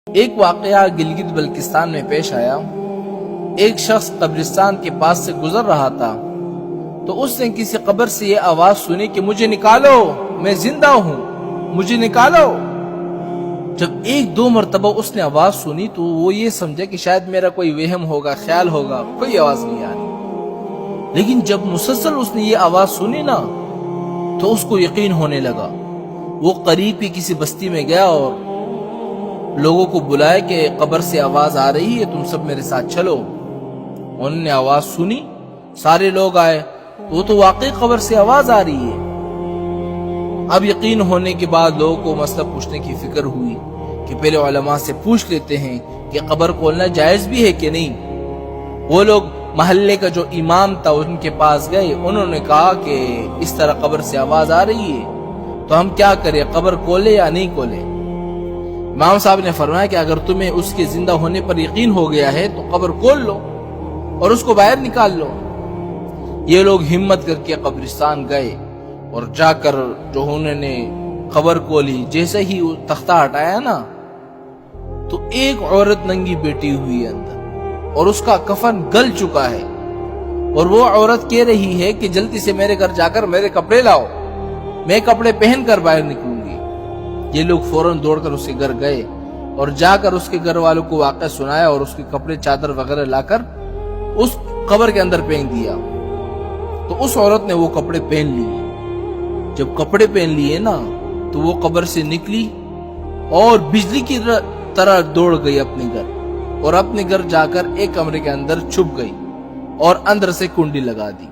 ایک واقعہ گلگت بلتستان میں پیش آیا۔ ایک شخص قبرستان کے پاس سے گزر رہا تھا تو اس نے کسی قبر سے یہ آواز سنی کہ مجھے نکالو، میں زندہ ہوں، مجھے نکالو۔ جب ایک دو مرتبہ اس نے آواز سنی تو وہ یہ سمجھا کہ شاید میرا کوئی وہم ہوگا، خیال ہوگا، کوئی آواز نہیں آ رہی۔ لیکن جب مسلسل اس نے یہ آواز سنی نا تو اس کو یقین ہونے لگا۔ وہ قریب کی کسی بستی میں گیا اور لوگوں کو بلایا کہ قبر سے آواز آ رہی ہے، تم سب میرے ساتھ چلو۔ انہوں نے آواز سنی، سارے لوگ آئے، وہ تو واقعی قبر سے آواز آ رہی ہے۔ اب یقین ہونے کے بعد لوگوں کو مسئلہ پوچھنے کی فکر ہوئی کہ پہلے علماء سے پوچھ لیتے ہیں کہ قبر کھولنا جائز بھی ہے کہ نہیں۔ وہ لوگ محلے کا جو امام تھا ان کے پاس گئے، انہوں نے کہا کہ اس طرح قبر سے آواز آ رہی ہے تو ہم کیا کریں، قبر کھولے یا نہیں کھولے؟ امام صاحب نے فرمایا کہ اگر تمہیں اس کے زندہ ہونے پر یقین ہو گیا ہے تو قبر کھول لو اور اس کو باہر نکال لو۔ یہ لوگ ہمت کر کے قبرستان گئے اور جا کر جو انہوں نے قبر کھولی، جیسے ہی تختہ ہٹایا نا تو ایک عورت ننگی بیٹھی ہوئی ہے اندر اور اس کا کفن گل چکا ہے، اور وہ عورت کہہ رہی ہے کہ جلدی سے میرے گھر جا کر میرے کپڑے لاؤ، میں کپڑے پہن کر باہر نکلوں گی۔ یہ لوگ فوراً دوڑ کر اس کے گھر گئے اور جا کر اس کے گھر والوں کو واقعہ سنایا اور اس کے کپڑے چادر وغیرہ لا کر اس قبر کے اندر پہن دیا۔ تو اس عورت نے وہ کپڑے پہن لیے۔ جب کپڑے پہن لیے نا تو وہ قبر سے نکلی اور بجلی کی طرح دوڑ گئی اپنے گھر، اور اپنے گھر جا کر ایک کمرے کے اندر چھپ گئی اور اندر سے کنڈی لگا دی۔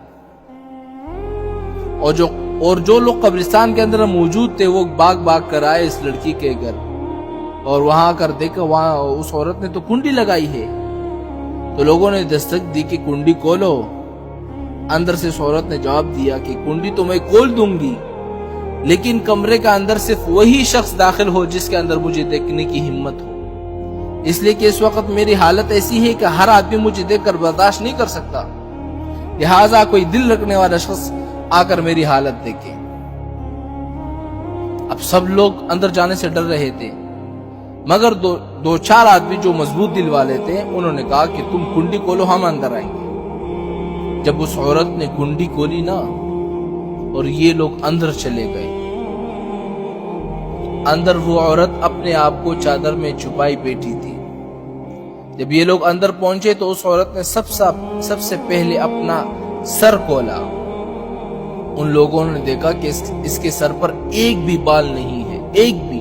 اور جو لوگ قبرستان کے اندر موجود تھے وہ بھاگ کر آئے اس لڑکی کے گھر، اور وہاں آ کر دیکھا وہاں اس عورت نے تو کنڈی لگائی ہے۔ تو لوگوں نے دستک دی کہ کنڈی کھولو۔ اندر سے اس عورت نے جواب دیا کہ کنڈی تو میں کھول دوں گی، لیکن کمرے کا اندر صرف وہی شخص داخل ہو جس کے اندر مجھے دیکھنے کی ہمت ہو، اس لیے کہ اس وقت میری حالت ایسی ہے کہ ہر آدمی مجھے دیکھ کر برداشت نہیں کر سکتا، لہٰذا کوئی دل رکھنے والا شخص آ کر میری حالت دیکھے۔ اب سب لوگ اندر جانے سے ڈر رہے تھے، مگر دو چار آدمی جو مضبوط دل والے تھے انہوں نے کہا کہ تم کنڈی کھولو، ہم اندر آئیں گے۔ جب اس عورت نے کنڈی کھولی نا اور یہ لوگ اندر چلے گئے، اندر وہ عورت اپنے آپ کو چادر میں چھپائی بیٹھی تھی۔ جب یہ لوگ اندر پہنچے تو اس عورت نے سب سے پہلے اپنا سر کھولا۔ ان لوگوں نے دیکھا کہ اس کے سر پر ایک بھی بال نہیں ہے، ایک بھی،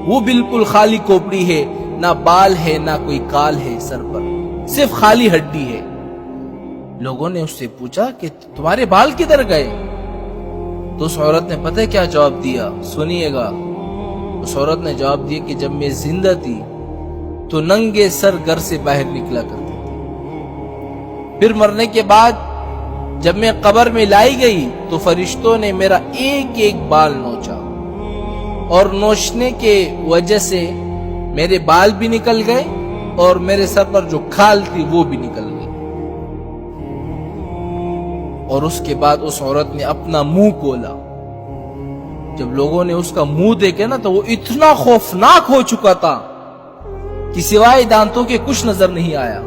وہ بالکل خالی کھوپڑی ہے، نہ بال ہے نہ کوئی کال ہے سر پر، صرف خالی ہڈی ہے۔ لوگوں نے اس سے پوچھا کہ تمہارے بال کدھر گئے؟ تو اس عورت نے پتہ کیا جواب دیا؟ سنیے گا۔ اس عورت نے جواب دیا کہ جب میں زندہ تھی تو ننگے سر گھر سے باہر نکلا کرتی تھی، پھر مرنے کے بعد جب میں قبر میں لائی گئی تو فرشتوں نے میرا ایک ایک بال نوچا، اور نوچنے کے وجہ سے میرے بال بھی نکل گئے اور میرے سر پر جو کھال تھی وہ بھی نکل گئی۔ اور اس کے بعد اس عورت نے اپنا منہ کھولا۔ جب لوگوں نے اس کا منہ دیکھا نا تو وہ اتنا خوفناک ہو چکا تھا کہ سوائے دانتوں کے کچھ نظر نہیں آیا،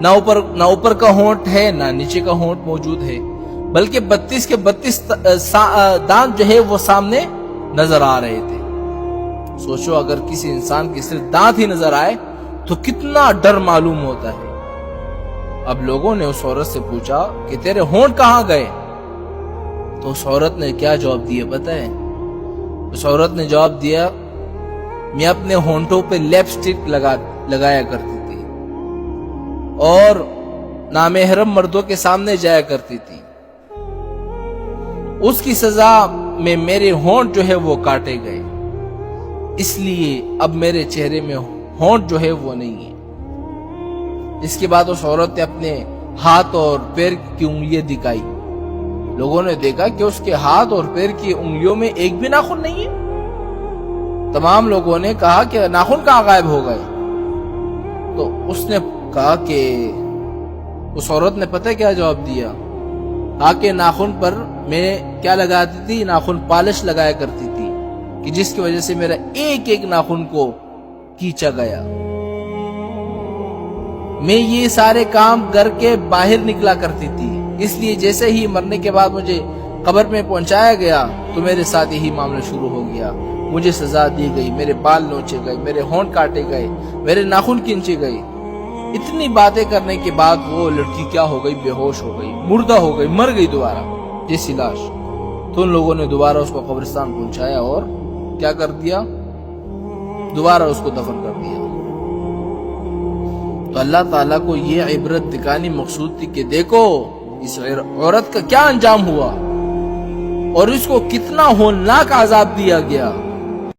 نہ اوپر کا ہونٹ ہے نہ نیچے کا ہونٹ موجود ہے، بلکہ 32 کے 32 دانت جو ہے وہ سامنے نظر آ رہے تھے۔ سوچو اگر کسی انسان کے صرف دانت ہی نظر آئے تو کتنا ڈر معلوم ہوتا ہے۔ اب لوگوں نے اس عورت سے پوچھا کہ تیرے ہونٹ کہاں گئے؟ تو اس عورت نے کیا جواب دیا پتہ ہے؟ اس عورت نے جواب دیا، میں اپنے ہونٹوں پہ لپسٹک لگایا کرتی تھی اور نامحرم مردوں کے سامنے جایا کرتی تھی، اس کی سزا میں میرے ہونٹ جو ہے وہ کاٹے گئے، اس لیے اب میرے چہرے میں ہونٹ جو ہے وہ نہیں ہے۔ اس کے بعد اس عورت نے اپنے ہاتھ اور پیر کی انگلیاں دکھائی۔ لوگوں نے دیکھا کہ اس کے ہاتھ اور پیر کی انگلیوں میں ایک بھی ناخن نہیں ہے۔ تمام لوگوں نے کہا کہ ناخن کہاں غائب ہو گئے؟ تو اس نے کہا کہ اس عورت نے پتہ کیا جواب دیا؟ کہا کہ ناخن پر میں کیا لگاتی تھی؟ ناخن پالش لگایا کرتی تھی کہ جس کی وجہ سے میرا ایک ایک ناخن کو کھینچا گیا۔ میں یہ سارے کام کر کے باہر نکلا کرتی تھی، اس لیے جیسے ہی مرنے کے بعد مجھے قبر میں پہنچایا گیا تو میرے ساتھ یہی معاملہ شروع ہو گیا۔ مجھے سزا دی گئی، میرے بال نوچے گئے، میرے ہونٹ کاٹے گئے، میرے ناخن کھینچے گئے۔ اتنی باتیں کرنے کے بعد وہ لڑکی کیا ہو گئی؟ بے ہوش ہو گئی، مردہ ہو گئی، مر گئی دوبارہ جیسی لاش۔ تو ان لوگوں نے دوبارہ اس کو قبرستان پہنچایا اور کیا کر دیا؟ دوبارہ اس کو دفن کر دیا۔ تو اللہ تعالیٰ کو یہ عبرت دکھانی مقصود تھی کہ دیکھو اس عورت کا کیا انجام ہوا اور اس کو کتنا ہولناک عذاب دیا گیا۔